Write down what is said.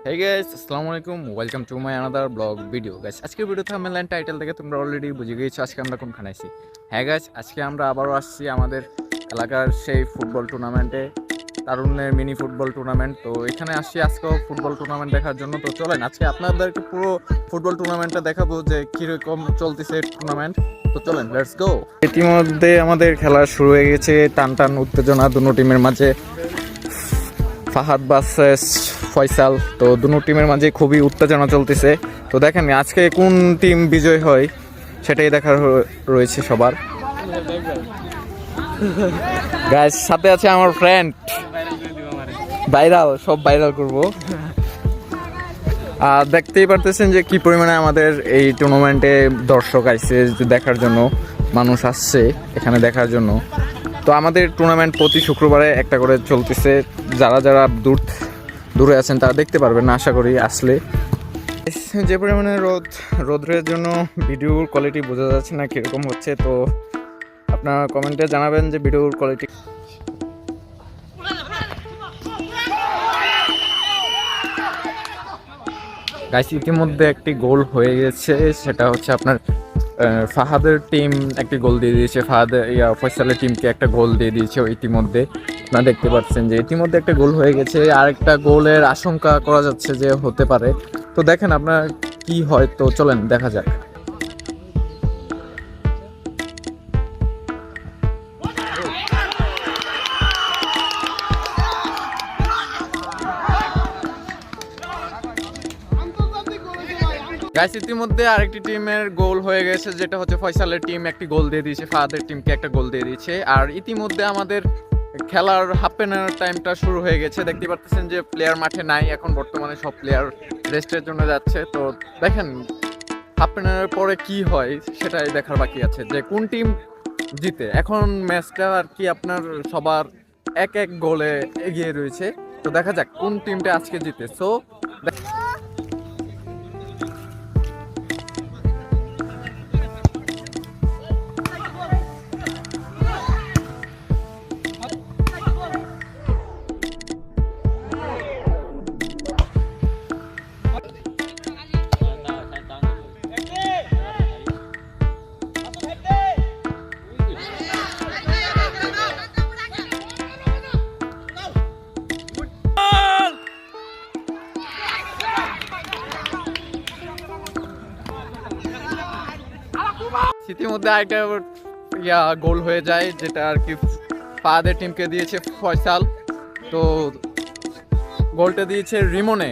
Hey guys, আসসালামু আলাইকুম, welcome to my another blog video guys. আজকের ভিডিও থাম্বনেল এন্ড টাইটেল থেকে তোমরা অলরেডি বুঝে গিয়েছো আজকে আমরা কোনখানে আছি। হ্যাঁ গাইস, আজকে আমরা আবারও আসছি আমাদের এলাকার সেই ফুটবল টুর্নামেন্টে, তারুণ্যের মিনি ফুটবল টুর্নামেন্ট। তো এখানে আসছি আজকেও ফুটবল টুর্নামেন্ট দেখার জন্য। তো চলেন আজকে আপনাদেরকে পুরো ফুটবল টুর্নামেন্টটা দেখাবো যে কীরকম চলতেছে টুর্নামেন্ট। তো চলেন, লেটস গো। ইতিমধ্যে আমাদের খেলা শুরু হয়ে গেছে, টান টান উত্তেজনা দুটো টিমের মাঝে। ফাহাদ ভার্সেস ফয়সাল, তো দুটো টিমের মাঝে খুবই উত্তেজনা চলতেছে। তো দেখেন আজকে কোন টিম বিজয় হয় সেটাই দেখার রয়েছে সবার। গাইস, সাথে আছে আমার ফ্রেন্ড, ভাইরাল, সব ভাইরাল করবো। আর দেখতেই পারতেছেন যে কি পরিমাণে আমাদের এই টুর্নামেন্টে দর্শক আসছে দেখার জন্য, মানুষ আসছে এখানে দেখার জন্য। তো আমাদের টুর্নামেন্ট প্রতি শুক্রবারে একটা করে চলতেছে। যারা যারা দূরে আছেন তারা দেখতে পারবেন না আশা করি আসলে। যে পরিমাণে রোদের জন্য ভিডিওর কোয়ালিটি বোঝা যাচ্ছে না কীরকম হচ্ছে, তো আপনারা কমেন্টে জানাবেন যে ভিডিওর কোয়ালিটি। গাইস, ইতিমধ্যে একটি গোল হয়ে গেছে, সেটা হচ্ছে আপনার ফাহাদের টিম একটি গোল দিয়ে দিয়েছে, ফয়সালের টিমকে একটা গোল দিয়ে দিয়েছে ইতিমধ্যে। আপনারা দেখতে পাচ্ছেন যে ইতিমধ্যে একটা গোল হয়ে গেছে, আর একটা গোলের আশঙ্কা করা যাচ্ছে যে হতে পারে। তো দেখেন আপনার কি হয়, তো চলেন দেখা যাক। গাইস, ইতিমধ্যে আরেকটি টিমের গোল হয়ে গেছে, যেটা হচ্ছে ফয়সালের টিম একটি গোল দিয়ে দিয়েছে, ফাহাদের টিমকে একটা গোল দিয়ে দিয়েছে। আর ইতিমধ্যে আমাদের খেলার হাফ এনার টাইমটা শুরু হয়ে গেছে। দেখতে পাচ্ছেন যে প্লেয়ার মাঠে নাই এখন বর্তমানে, সব প্লেয়ার রেস্টের জন্য যাচ্ছে। তো দেখেন হাফ এনারের পরে কি হয় সেটাই দেখার বাকি আছে, যে কোন টিম জিতে। এখন ম্যাচটা আর কি আপনার সবার এক এক গোলে এগিয়ে রয়েছে। তো দেখা যাক কোন টিমটা আজকে জিতে। সো ইতিমধ্যে আরেকটা গোল হয়ে যায়, যেটা আর কি ফাহাদের টিমকে দিয়েছে ফয়সাল। তো গোলটা দিয়েছে রিমনে।